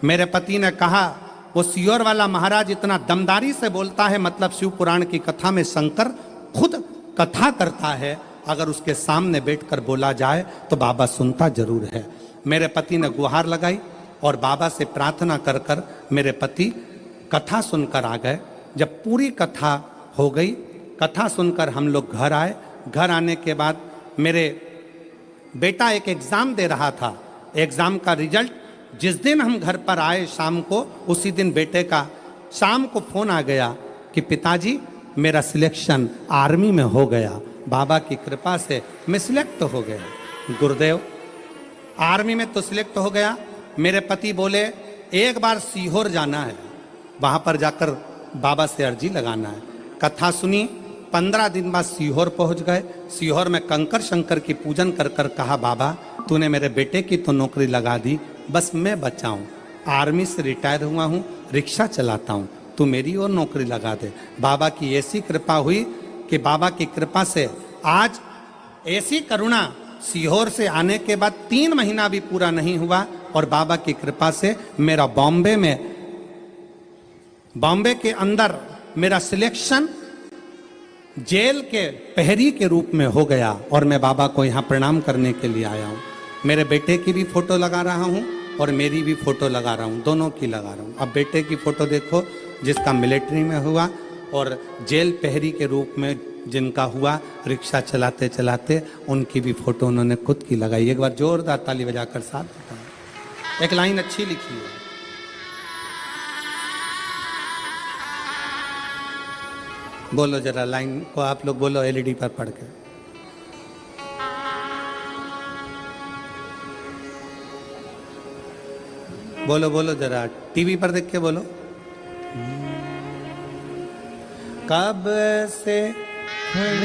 मेरे पति ने कहा, वो सियोर वाला महाराज इतना दमदारी से बोलता है, मतलब शिव पुराण की कथा में शंकर खुद कथा करता है, अगर उसके सामने बैठकर बोला जाए तो बाबा सुनता जरूर है। मेरे पति ने गुहार लगाई और बाबा से प्रार्थना कर कर मेरे पति कथा सुनकर आ गए। जब पूरी कथा हो गई, कथा सुनकर हम लोग घर आए। घर आने के बाद मेरे बेटा एक एग्ज़ाम दे रहा था, एग्ज़ाम का रिजल्ट जिस दिन हम घर पर आए शाम को, उसी दिन बेटे का शाम को फ़ोन आ गया कि पिताजी मेरा सिलेक्शन आर्मी में हो गया, बाबा की कृपा से मैं सिलेक्ट हो गया। गुरुदेव, आर्मी में तो सिलेक्ट हो गया। मेरे पति बोले एक बार सीहोर जाना है, वहाँ पर जाकर बाबा से अर्जी लगाना है। कथा सुनी, 15 दिन बाद सीहोर पहुँच गए। सीहोर में कंकर शंकर की पूजन कर कर कहा, बाबा तूने मेरे बेटे की तो नौकरी लगा दी, बस मैं बचा हूँ, आर्मी से रिटायर हुआ हूँ, रिक्शा चलाता हूँ, तू मेरी और नौकरी लगा दे। बाबा की ऐसी कृपा हुई कि बाबा की कृपा से आज ऐसी करुणा, सीहोर से आने के बाद 3 महीना भी पूरा नहीं हुआ और बाबा की कृपा से मेरा बॉम्बे के अंदर मेरा सिलेक्शन जेल के प्रहरी के रूप में हो गया और मैं बाबा को यहाँ प्रणाम करने के लिए आया हूँ। मेरे बेटे की भी फोटो लगा रहा हूँ और मेरी भी फोटो लगा रहा हूँ, दोनों की लगा रहा हूँ। अब बेटे की फोटो देखो जिसका मिलिट्री में हुआ, और जेल प्रहरी के रूप में जिनका हुआ रिक्शा चलाते चलाते, उनकी भी फोटो उन्होंने खुद की लगाई। एक बार जोरदार ताली बजाकर साथ बताएं। एक लाइन अच्छी लिखी है, बोलो जरा लाइन को आप लोग बोलो एलईडी पर पढ़ के। बोलो बोलो जरा, टीवी पर देख के बोलो। कब से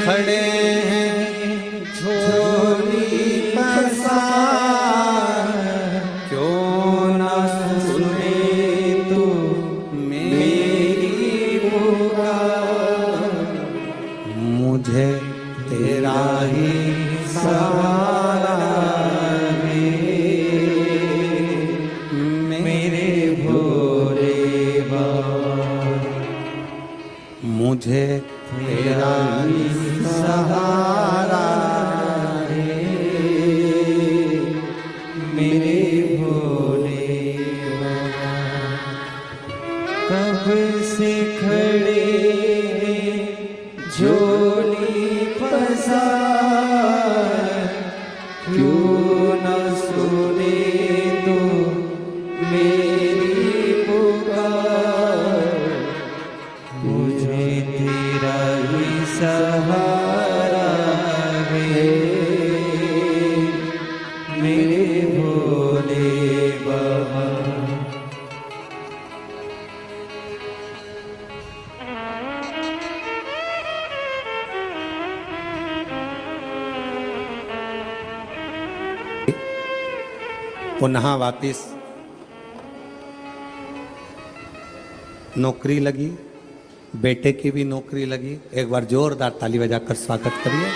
खड़े हैं झोली पसार, क्यों ना सुने तू मेरी पुकार, मुझे तेरा ही सहारा है, मेरे भोले बाबा, मुझे तेरा ही सहारा है, मेरे भोले बाबा। कब से खड़े झोली पसार, क्यों न सुने तो मेरी पुकार, मुझे तेरा ही सहारा है, मेरे भोले बाबा। पुनः वापिस नौकरी लगी, बेटे की भी नौकरी लगी। एक बार जोरदार ताली बजाकर स्वागत करिए।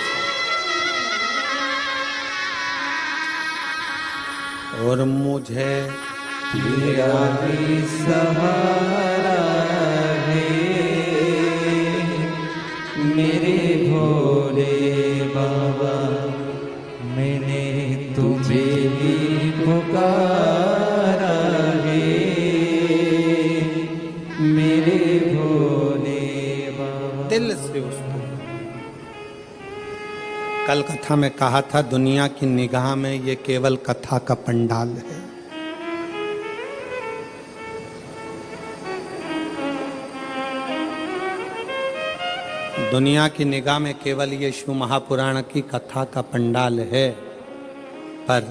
और मुझे तेरा ही सहारा है, मेरे भोले बाबा। मैंने तुझे ही पुकारा है, मेरे भोले बाबा। दिल से उसको कल कथा में कहा था, दुनिया की निगाह में ये केवल कथा का पंडाल है। दुनिया की निगाह में केवल ये शिव महापुराण की कथा का पंडाल है, पर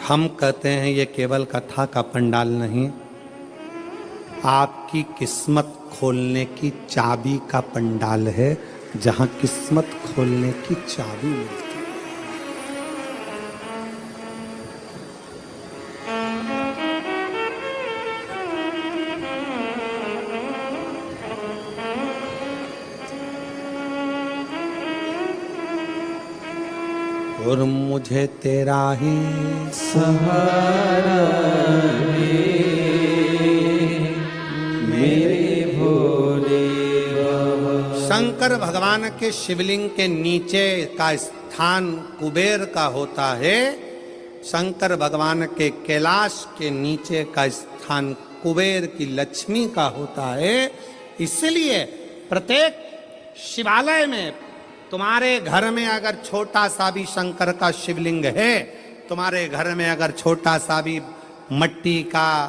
हम कहते हैं ये केवल कथा का पंडाल नहीं, आपकी किस्मत खोलने की चाबी का पंडाल है, जहां किस्मत खोलने की चाबी मिलती है। और मुझे तेरा ही सहारा दे मेरे भोले बाबा। शंकर भगवान के शिवलिंग के नीचे का स्थान कुबेर का होता है। शंकर भगवान के कैलाश के नीचे का स्थान कुबेर की लक्ष्मी का होता है। इसलिए प्रत्येक शिवालय में तुम्हारे घर में अगर छोटा सा भी शंकर का शिवलिंग है, तुम्हारे घर में अगर छोटा सा भी मट्टी का,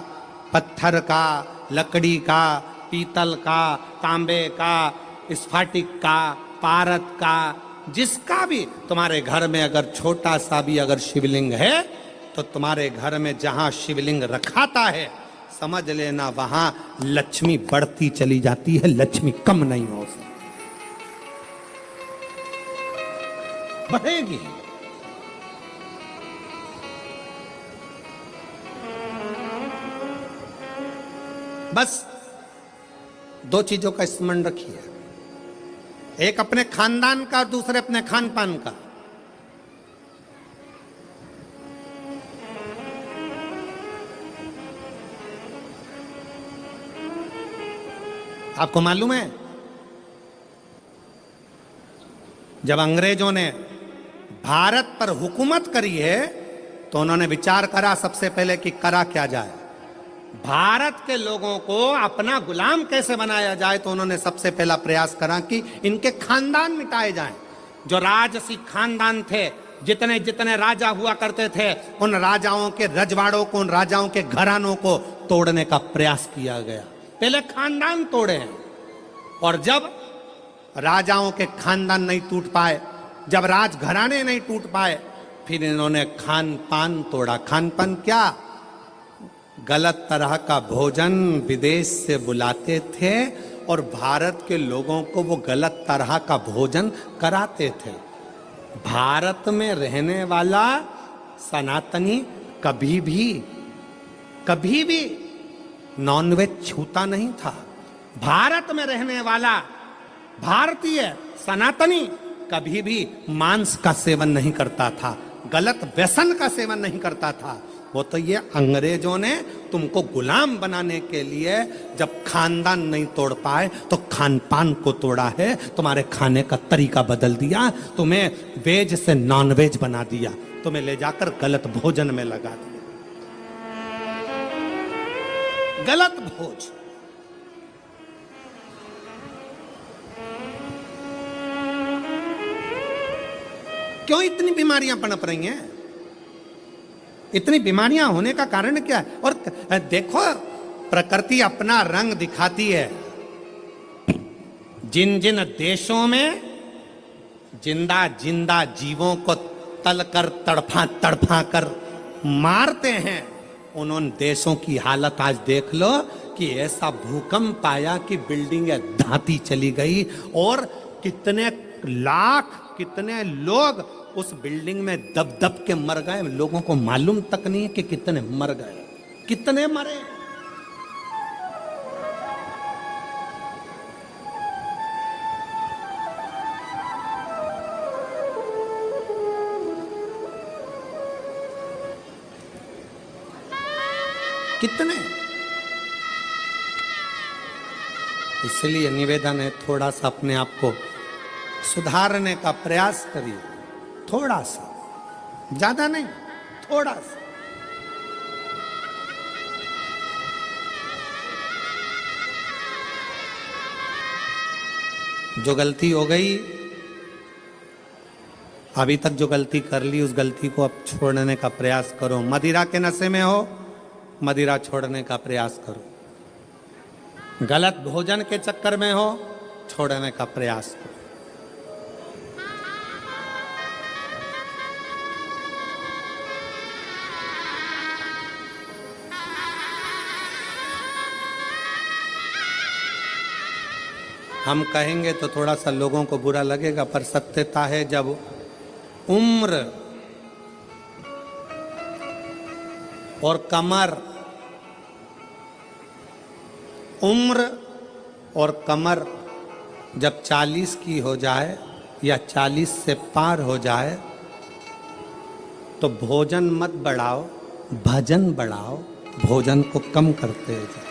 पत्थर का, लकड़ी का, पीतल का, तांबे का, स्फटिक का, पारद का, जिसका भी तुम्हारे घर में अगर छोटा सा भी अगर शिवलिंग है, तो तुम्हारे घर में जहां शिवलिंग रखाता है, समझ लेना वहां लक्ष्मी बढ़ती चली जाती है, लक्ष्मी कम नहीं हो सकती, बढ़ेगी। बस दो चीजों का स्मरण रखिए, एक अपने खानदान का और दूसरे अपने खान पान का। आपको मालूम है, जब अंग्रेजों ने भारत पर हुकूमत करी है, तो उन्होंने विचार करा सबसे पहले कि करा क्या जाए, भारत के लोगों को अपना गुलाम कैसे बनाया जाए। तो उन्होंने सबसे पहला प्रयास करा कि इनके खानदान मिटाए जाएं। जो राजसी खानदान थे, जितने जितने राजा हुआ करते थे, उन राजाओं के रजवाड़ों को, उन राजाओं के घरानों को तोड़ने का प्रयास किया गया। पहले खानदान तोड़े हैं, और जब राजाओं के खानदान नहीं टूट पाए, जब राजघराने नहीं टूट पाए, फिर इन्होंने खान पान तोड़ा। खान पान क्या? गलत तरह का भोजन विदेश से बुलाते थे और भारत के लोगों को वो गलत तरह का भोजन कराते थे। भारत में रहने वाला सनातनी कभी भी नॉनवेज छूता नहीं था। भारत में रहने वाला भारतीय सनातनी कभी भी मांस का सेवन नहीं करता था, गलत व्यसन का सेवन नहीं करता था। वो तो ये अंग्रेजों ने तुमको गुलाम बनाने के लिए जब खानदान नहीं तोड़ पाए तो खान पान को तोड़ा है, तुम्हारे खाने का तरीका बदल दिया, तुम्हें वेज से नॉन वेज बना दिया, तुम्हें ले जाकर गलत भोजन में लगा दिया, गलत भोज। क्यों इतनी बीमारियां पनप रही हैं? इतनी बीमारियां होने का कारण क्या है? और देखो, प्रकृति अपना रंग दिखाती है। जिन जिन देशों में जिंदा जिंदा जीवों को तलकर तड़फा कर मारते हैं, उन्होंने देशों की हालत आज देख लो कि ऐसा भूकंप आया कि बिल्डिंगें धाती चली गई, और कितने लाख, कितने लोग उस बिल्डिंग में दब दब के मर गए। लोगों को मालूम तक नहीं है कि कितने मर गए, कितने मरे। कितने। इसलिए निवेदन है, थोड़ा सा अपने आप को सुधारने का प्रयास करिए, थोड़ा सा, ज्यादा नहीं, थोड़ा सा। जो गलती हो गई, अभी तक जो गलती कर ली, उस गलती को अब छोड़ने का प्रयास करो। मदिरा के नशे में हो, मदिरा छोड़ने का प्रयास करो। गलत भोजन के चक्कर में हो, छोड़ने का प्रयास करो। हम कहेंगे तो थोड़ा सा लोगों को बुरा लगेगा, पर सत्यता है जब उम्र और कमर, उम्र और कमर जब 40 की हो जाए या 40 से पार हो जाए तो भोजन मत बढ़ाओ, भजन बढ़ाओ, भोजन को कम करते जाओ।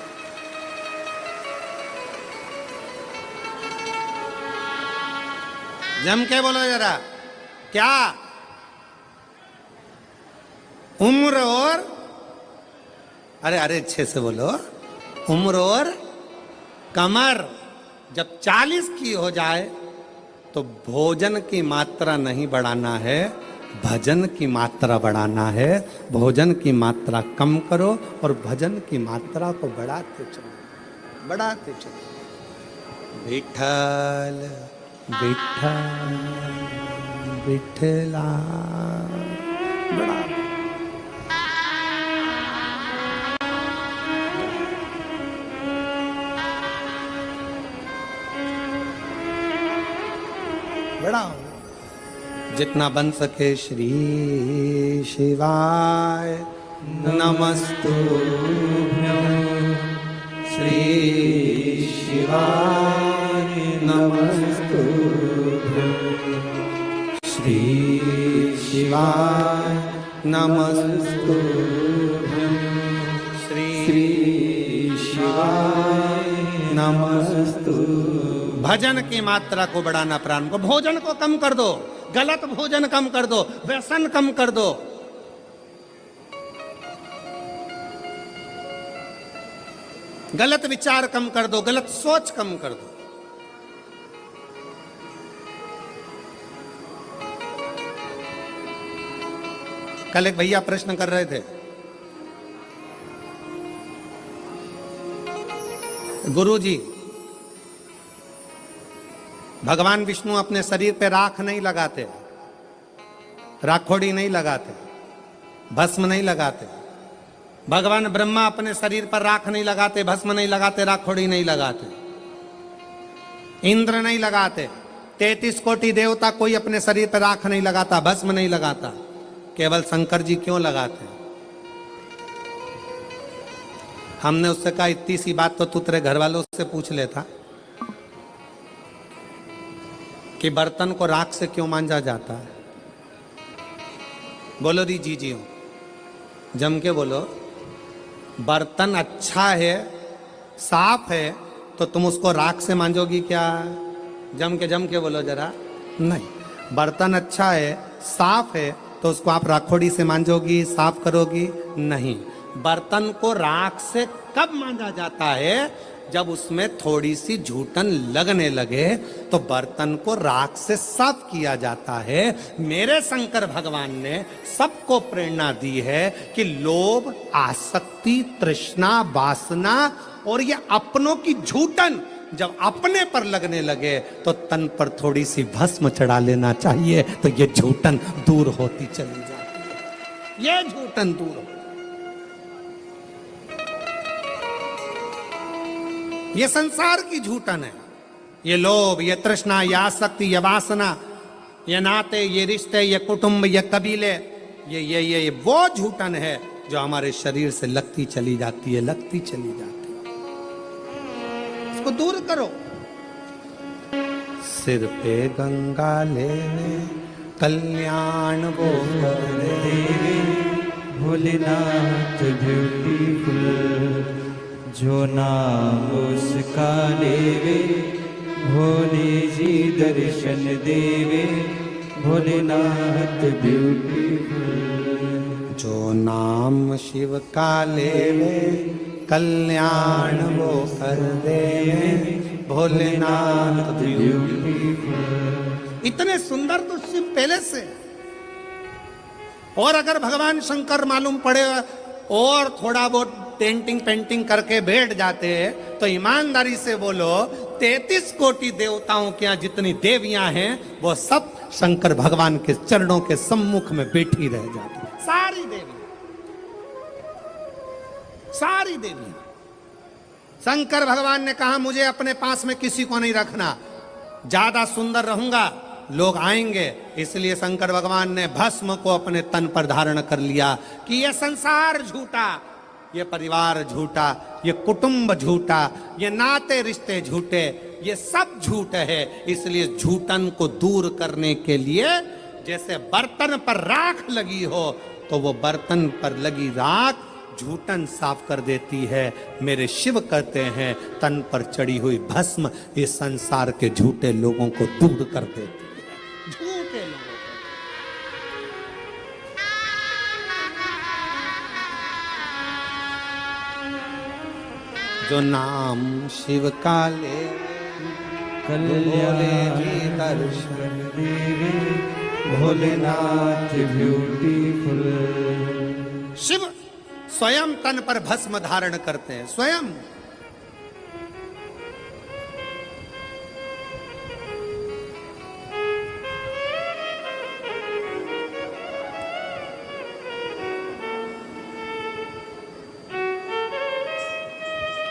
जम के बोलो जरा, क्या उम्र और, अरे अच्छे से बोलो, उम्र और कमर जब 40 की हो जाए तो भोजन की मात्रा नहीं बढ़ाना है, भजन की मात्रा बढ़ाना है। भोजन की मात्रा कम करो और भजन की मात्रा को बढ़ाते चलो, बढ़ाते चलो। विठल विठल विठला, बढ़ा बढ़ाओ जितना बन सके। श्री शिवाय नमस्तुभ्यं, श्री शिवाय नमस्तुभ्यं, श्री शिवाय नमस्तुभ्यं, श्री शिवाय नमस्तुभ्यं। भजन की मात्रा को बढ़ाना, प्राण को, भोजन को कम कर दो, गलत भोजन कम कर दो, व्यसन कम कर दो। गलत विचार कम कर दो, गलत सोच कम कर दो। कल एक भैया प्रश्न कर रहे थे, गुरुजी भगवान विष्णु अपने शरीर पे राख नहीं लगाते, राखोड़ी नहीं लगाते, भस्म नहीं लगाते। भगवान ब्रह्मा अपने शरीर पर राख नहीं लगाते, भस्म नहीं लगाते, राखोड़ी नहीं लगाते, इंद्र नहीं लगाते, 33 कोटि देवता कोई अपने शरीर पर राख नहीं लगाता, भस्म नहीं लगाता। केवल शंकर जी क्यों लगाते? हमने उससे कहा इतनी सी बात तो तू तेरे घर वालों से पूछ लेता कि बर्तन को राख से क्यों मांजा जाता है। बोलो दी जी हो, जम के बोलो। बर्तन अच्छा है, साफ है, तो तुम उसको राख से मांजोगी क्या? जम के बोलो जरा। नहीं, बर्तन अच्छा है, साफ है, तो उसको आप राखोड़ी से मांजोगी, साफ करोगी? नहीं। बर्तन को राख से कब मांजा जाता है? जब उसमें थोड़ी सी झूठन लगने लगे तो बर्तन को राख से साफ किया जाता है। मेरे शंकर भगवान ने सबको प्रेरणा दी है कि लोभ, आसक्ति, तृष्णा, वासना और ये अपनों की झूठन जब अपने पर लगने लगे तो तन पर थोड़ी सी भस्म चढ़ा लेना चाहिए, तो ये झूठन दूर होती चली जाती है। ये झूठन दूर हो, ये संसार की झूठन है। ये लोभ, ये तृष्णा, ये आसक्ति, ये वासना, ये नाते, ये रिश्ते, ये कुटुंब, ये कबीले, ये वो झूठन है जो हमारे शरीर से लगती चली जाती है, लगती चली जाती है। इसको दूर करो। सिर पे गंगा लेने कल्याण वो कर देवे, भोलेनाथ ब्यूटीफुल, जो नाम उसका लेवे, भोले जी दर्शन देवे, भोलेनाथ ब्यूटीफुल। जो नाम शिव का लेवे कल्याण वो कर देवे, भोलेनाथ ब्यूटीफुल। इतने सुंदर तो शिव पहले से, और अगर भगवान शंकर मालूम पड़े और थोड़ा बहुत पेंटिंग करके बैठ जाते हैं तो ईमानदारी से बोलो 33 कोटि देवताओं के यहाँ जितनी देवियां हैं वो सब शंकर भगवान के चरणों के सम्मुख में बैठी रह जाती। सारी देवी, सारी देवी। शंकर भगवान ने कहा मुझे अपने पास में किसी को नहीं रखना, ज्यादा सुंदर रहूंगा लोग आएंगे, इसलिए शंकर भगवान ने भस्म को अपने तन पर धारण कर लिया कि यह संसार झूठा, ये परिवार झूठा, ये कुटुंब झूठा, ये नाते रिश्ते झूठे, ये सब झूठ है। इसलिए झूठन को दूर करने के लिए जैसे बर्तन पर राख लगी हो तो वो बर्तन पर लगी राख झूठन साफ कर देती है। मेरे शिव कहते हैं तन पर चढ़ी हुई भस्म इस संसार के झूठे लोगों को दूर कर देती है, झूठे लोगों को। जो नाम शिव का ले कल्याण जी दर्शन देवे, भोलेनाथ ब्यूटीफुल। शिव स्वयं तन पर भस्म धारण करते हैं, स्वयं